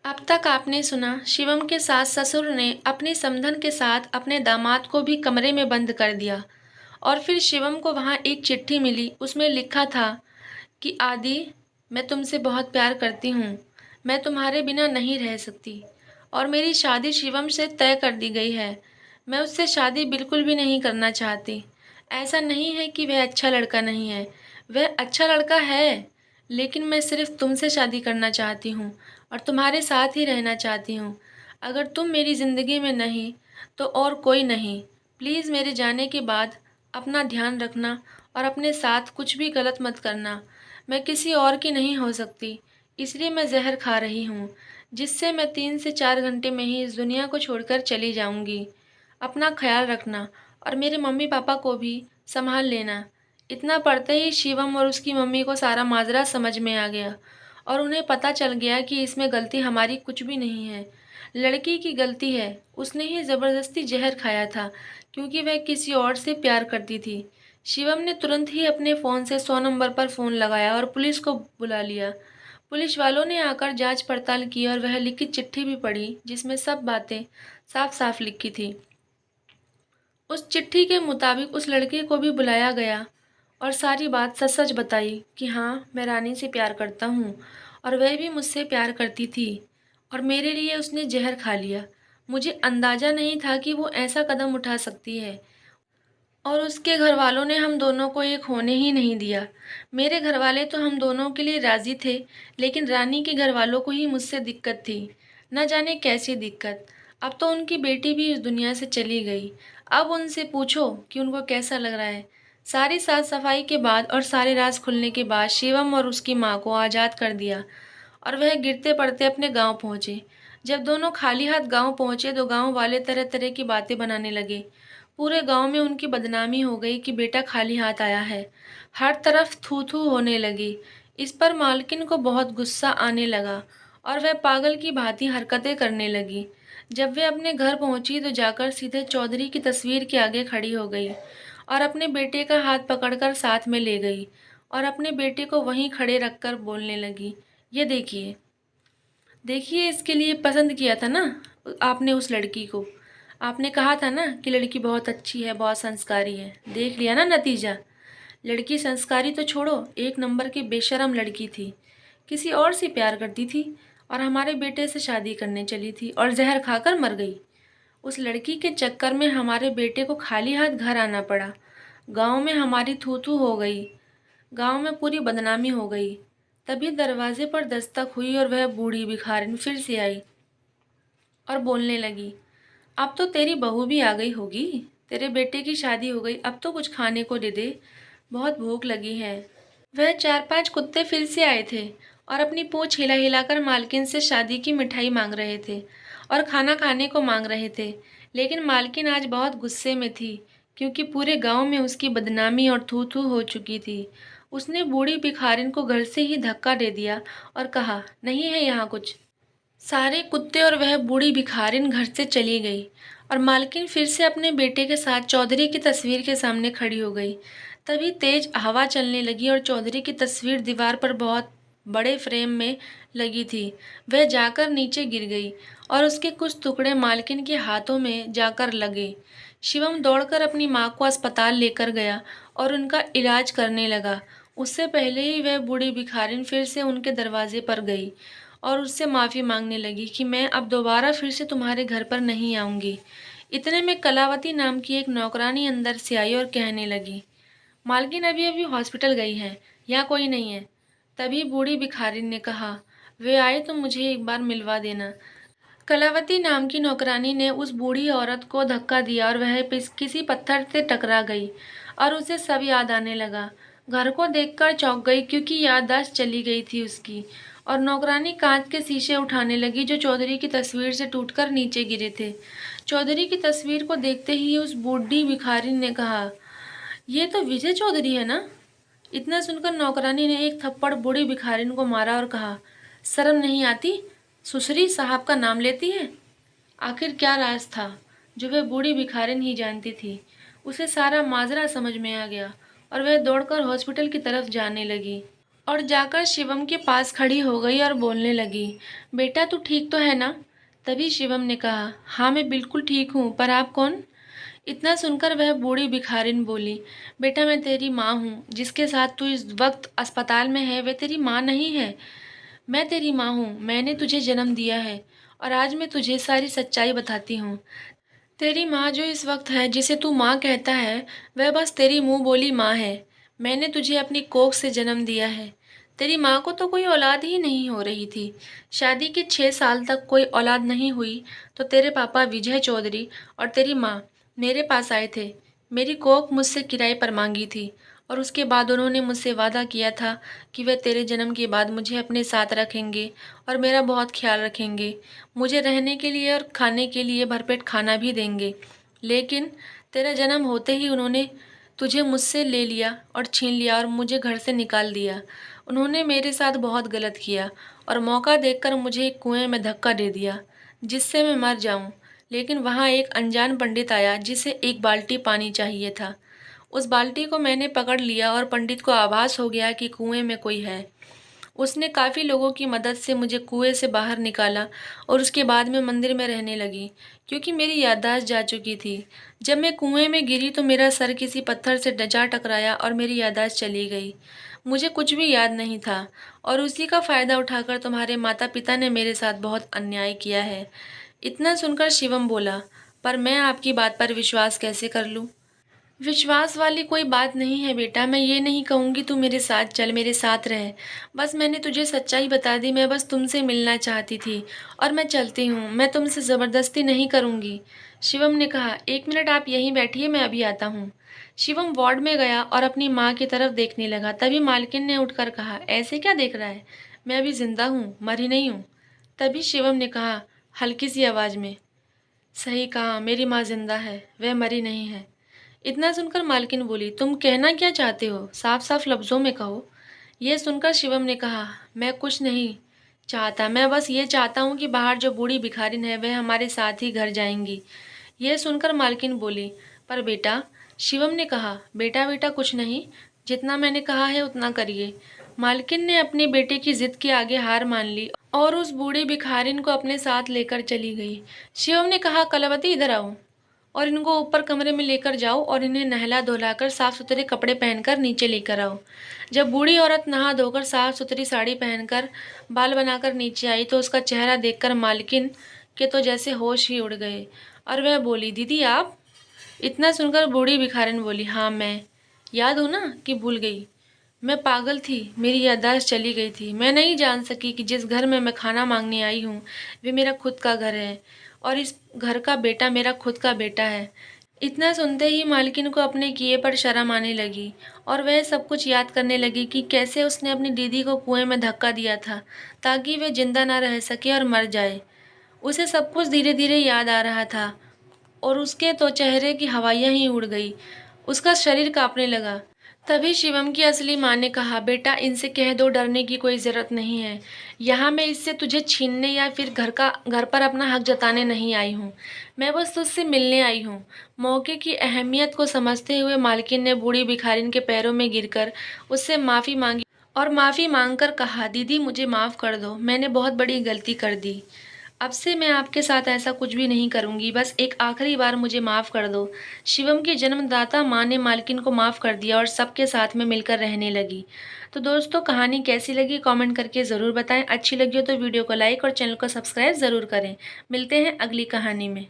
अब तक आपने सुना शिवम के सास ससुर ने अपनी समधन के साथ अपने दामाद को भी कमरे में बंद कर दिया। और फिर शिवम को वहाँ एक चिट्ठी मिली, उसमें लिखा था कि आदि, मैं तुमसे बहुत प्यार करती हूँ। मैं तुम्हारे बिना नहीं रह सकती और मेरी शादी शिवम से तय कर दी गई है। मैं उससे शादी बिल्कुल भी नहीं करना चाहती। ऐसा नहीं है कि वह अच्छा लड़का नहीं है, वह अच्छा लड़का है, लेकिन मैं सिर्फ तुमसे शादी करना चाहती हूँ और तुम्हारे साथ ही रहना चाहती हूँ। अगर तुम मेरी ज़िंदगी में नहीं तो और कोई नहीं। प्लीज़ मेरे जाने के बाद अपना ध्यान रखना और अपने साथ कुछ भी गलत मत करना। मैं किसी और की नहीं हो सकती, इसलिए मैं जहर खा रही हूँ, जिससे मैं 3 से 4 घंटे में ही इस दुनिया को छोड़कर चली जाऊँगी। अपना ख्याल रखना और मेरे मम्मी पापा को भी संभाल लेना। इतना पढ़ते ही शिवम और उसकी मम्मी को सारा माजरा समझ में आ गया और उन्हें पता चल गया कि इसमें गलती हमारी कुछ भी नहीं है, लड़की की गलती है। उसने ही ज़बरदस्ती जहर खाया था क्योंकि वह किसी और से प्यार करती थी। शिवम ने तुरंत ही अपने फ़ोन से 100 नंबर पर फ़ोन लगाया और पुलिस को बुला लिया। पुलिस वालों ने आकर जांच पड़ताल की और वह लिखित चिट्ठी भी पढ़ी, जिसमें सब बातें साफ साफ लिखी थी। उस चिट्ठी के मुताबिक उस लड़के को भी बुलाया गया और सारी बात सच सच बताई कि हाँ, मैं रानी से प्यार करता हूँ और वह भी मुझसे प्यार करती थी और मेरे लिए उसने जहर खा लिया। मुझे अंदाज़ा नहीं था कि वो ऐसा कदम उठा सकती है और उसके घर वालों ने हम दोनों को एक होने ही नहीं दिया। मेरे घर वाले तो हम दोनों के लिए राज़ी थे, लेकिन रानी के घर वालों को ही मुझसे दिक्कत थी। न जाने कैसी दिक्कत। अब तो उनकी बेटी भी इस दुनिया से चली गई। अब उनसे पूछो कि उनको कैसा लग रहा है। सारी साफ सफाई के बाद और सारे राज खुलने के बाद शिवम और उसकी माँ को आज़ाद कर दिया और वह गिरते पड़ते अपने गांव पहुंचे। जब दोनों खाली हाथ गांव पहुंचे तो गांव वाले तरह तरह की बातें बनाने लगे। पूरे गांव में उनकी बदनामी हो गई कि बेटा खाली हाथ आया है। हर तरफ थू थू होने लगी। इस पर मालकिन को बहुत गुस्सा आने लगा और वह पागल की भांति हरकतें करने लगी। जब वे अपने घर पहुंची तो जाकर सीधे चौधरी की तस्वीर के आगे खड़ी हो गई और अपने बेटे का हाथ पकड़कर साथ में ले गई और अपने बेटे को वहीं खड़े रखकर बोलने लगी, ये देखिए, देखिए, इसके लिए पसंद किया था ना आपने उस लड़की को। आपने कहा था ना कि लड़की बहुत अच्छी है, बहुत संस्कारी है। देख लिया ना नतीजा। लड़की संस्कारी तो छोड़ो, एक नंबर की बेशरम लड़की थी। किसी और से प्यार करती थी और हमारे बेटे से शादी करने चली थी और जहर खाकर मर गई। उस लड़की के चक्कर में हमारे बेटे को खाली हाथ घर आना पड़ा। गांव में हमारी थू थू हो गई। गांव में पूरी बदनामी हो गई। तभी दरवाजे पर दस्तक हुई और वह बूढ़ी भिखारिन फिर से आई और बोलने लगी, अब तो तेरी बहू भी आ गई होगी। तेरे बेटे की शादी हो गई, अब तो कुछ खाने को दे दे, बहुत भूख लगी है। वह 4-5 कुत्ते फिर से आए थे और अपनी पूंछ हिला हिलाकर मालकिन से शादी की मिठाई मांग रहे थे और खाना खाने को मांग रहे थे। लेकिन मालकिन आज बहुत गुस्से में थी क्योंकि पूरे गांव में उसकी बदनामी और थू थू हो चुकी थी। उसने बूढ़ी भिखारिन को घर से ही धक्का दे दिया और कहा, नहीं है यहाँ कुछ। सारे कुत्ते और वह बूढ़ी भिखारिन घर से चली गई और मालकिन फिर से अपने बेटे के साथ चौधरी की तस्वीर के सामने खड़ी हो गई। तभी तेज हवा चलने लगी और चौधरी की तस्वीर दीवार पर बहुत बड़े फ्रेम में लगी थी। वह जाकर नीचे गिर गई और उसके कुछ टुकड़े मालकिन के हाथों में जाकर लगे। शिवम दौड़कर अपनी माँ को अस्पताल लेकर गया और उनका इलाज करने लगा। उससे पहले ही वह बूढ़ी भिखारिन फिर से उनके दरवाजे पर गई और उससे माफ़ी मांगने लगी कि मैं अब दोबारा फिर से तुम्हारे घर पर नहीं आऊँगी। इतने में कलावती नाम की एक नौकरानी अंदर से आई और कहने लगी, मालकिन अभी अभी हॉस्पिटल गई है, यहाँ कोई नहीं है। तभी बूढ़ी भिखारिन ने कहा, वे आए तो मुझे एक बार मिलवा देना। कलावती नाम की नौकरानी ने उस बूढ़ी औरत को धक्का दिया और वह किसी पत्थर से टकरा गई और उसे सब याद आने लगा। घर को देखकर चौंक गई क्योंकि याददाश्त चली गई थी उसकी। और नौकरानी कांच के शीशे उठाने लगी जो चौधरी की तस्वीर से टूटकर नीचे गिरे थे। चौधरी की तस्वीर को देखते ही उस बूढ़ी भिखारी ने कहा, ये तो विजय चौधरी है ना। इतना सुनकर नौकरानी ने एक थप्पड़ बूढ़ी भिखारिन को मारा और कहा, शर्म नहीं आती, सुसरी साहब का नाम लेती है। आखिर क्या राज था जो वह बूढ़ी भिखारिन ही जानती थी। उसे सारा माजरा समझ में आ गया और वह दौड़कर हॉस्पिटल की तरफ जाने लगी। और जाकर शिवम के पास खड़ी हो गई और बोलने लगी, बेटा तू ठीक तो है ना? तभी शिवम ने कहा, हाँ मैं बिल्कुल ठीक हूँ, पर आप कौन? इतना सुनकर वह बूढ़ी भिखारिन बोली, बेटा मैं तेरी माँ हूँ, जिसके साथ तू इस वक्त अस्पताल में है वे तेरी माँ नहीं है। मैं तेरी माँ हूँ, मैंने तुझे जन्म दिया है और आज मैं तुझे सारी सच्चाई बताती हूँ। तेरी माँ जो इस वक्त है, जिसे तू माँ कहता है, वह बस तेरी मुंह बोली माँ है। मैंने तुझे अपनी कोख से जन्म दिया है। तेरी माँ को तो कोई औलाद ही नहीं हो रही थी। शादी के 6 साल तक कोई औलाद नहीं हुई तो तेरे पापा विजय चौधरी और तेरी माँ मेरे पास आए थे। मेरी कोख मुझसे किराए पर मांगी थी और उसके बाद उन्होंने मुझसे वादा किया था कि वे तेरे जन्म के बाद मुझे अपने साथ रखेंगे और मेरा बहुत ख्याल रखेंगे। मुझे रहने के लिए और खाने के लिए भरपेट खाना भी देंगे। लेकिन तेरा जन्म होते ही उन्होंने तुझे मुझसे ले लिया और छीन लिया और मुझे घर से निकाल दिया। उन्होंने मेरे साथ बहुत गलत किया और मौका देखकर मुझे एक कुएं में धक्का दे दिया जिससे मैं मर जाऊं। लेकिन वहाँ एक अनजान पंडित आया जिसे एक बाल्टी पानी चाहिए था। उस बाल्टी को मैंने पकड़ लिया और पंडित को आभास हो गया कि कुएं में कोई है। उसने काफ़ी लोगों की मदद से मुझे कुएं से बाहर निकाला और उसके बाद मैं मंदिर में रहने लगी क्योंकि मेरी याददाश्त जा चुकी थी। जब मैं कुएं में गिरी तो मेरा सर किसी पत्थर से जा टकराया और मेरी याददाश्त चली गई। मुझे कुछ भी याद नहीं था और उसी का फ़ायदा उठाकर तुम्हारे माता पिता ने मेरे साथ बहुत अन्याय किया है। इतना सुनकर शिवम बोला, पर मैं आपकी बात पर विश्वास कैसे कर लूँ? विश्वास वाली कोई बात नहीं है बेटा। मैं ये नहीं कहूँगी तू मेरे साथ चल, मेरे साथ रह। बस मैंने तुझे सच्चाई बता दी। मैं बस तुमसे मिलना चाहती थी और मैं चलती हूँ। मैं तुमसे ज़बरदस्ती नहीं करूँगी। शिवम ने कहा, 1 मिनट आप यहीं बैठिए, मैं अभी आता हूँ। शिवम वार्ड में गया और अपनी माँ की तरफ देखने लगा। तभी मालकिन ने उठकर कहा, ऐसे क्या देख रहा है? मैं अभी जिंदा हूँ, मरी नहीं हूँ। तभी शिवम ने कहा हल्की सी आवाज़ में, सही कहा, मेरी माँ जिंदा है, वह मरी नहीं है। इतना सुनकर मालकिन बोली, तुम कहना क्या चाहते हो? साफ साफ लफ्ज़ों में कहो। यह सुनकर शिवम ने कहा, मैं कुछ नहीं चाहता। मैं बस ये चाहता हूँ कि बाहर जो बूढ़ी भिखारिन है वह हमारे साथ ही घर जाएंगी। यह सुनकर मालकिन बोली, पर बेटा? शिवम ने कहा, बेटा बेटा कुछ नहीं, जितना मैंने कहा है उतना करिए। मालकिन ने अपने बेटे की जिद के आगे हार मान ली और उस बूढ़ी भिखारिन को अपने साथ लेकर चली गई। शिवम ने कहा, कलावती इधर आओ और इनको ऊपर कमरे में लेकर जाओ और इन्हें नहला धुलाकर साफ सुथरे कपड़े पहनकर नीचे लेकर आओ। जब बूढ़ी औरत नहा धोकर साफ सुथरी साड़ी पहनकर बाल बनाकर नीचे आई तो उसका चेहरा देखकर मालकिन के तो जैसे होश ही उड़ गए और वह बोली, दीदी आप? इतना सुनकर बूढ़ी भिखारिन बोली, हाँ मैं। याद हो ना कि भूल गई? मैं पागल थी, मेरी याददाश्त चली गई थी। मैं नहीं जान सकी कि जिस घर में मैं खाना मांगने आई हूँ वे मेरा खुद का घर है और इस घर का बेटा मेरा खुद का बेटा है। इतना सुनते ही मालकिन को अपने किए पर शर्म आने लगी और वह सब कुछ याद करने लगी कि कैसे उसने अपनी दीदी को कुएं में धक्का दिया था ताकि वे जिंदा ना रह सके और मर जाए। उसे सब कुछ धीरे धीरे याद आ रहा था और उसके तो चेहरे की हवाइयाँ ही उड़ गई। उसका शरीर कांपने लगा। तभी शिवम की असली माँ ने कहा, बेटा इनसे कह दो, डरने की कोई ज़रूरत नहीं है। यहाँ मैं इससे तुझे छीनने या फिर घर पर अपना हक जताने नहीं आई हूँ। मैं बस तुझसे मिलने आई हूँ। मौके की अहमियत को समझते हुए मालकिन ने बूढ़ी भिखारिन के पैरों में गिरकर उससे माफ़ी मांगी और माफ़ी मांगकर कहा, दीदी मुझे माफ़ कर दो, मैंने बहुत बड़ी गलती कर दी। अब से मैं आपके साथ ऐसा कुछ भी नहीं करूंगी, बस एक आखिरी बार मुझे माफ़ कर दो। शिवम की जन्मदाता माँ ने मालकिन को माफ़ कर दिया और सबके साथ में मिलकर रहने लगी। तो दोस्तों कहानी कैसी लगी कमेंट करके ज़रूर बताएं। अच्छी लगी हो तो वीडियो को लाइक और चैनल को सब्सक्राइब ज़रूर करें। मिलते हैं अगली कहानी में।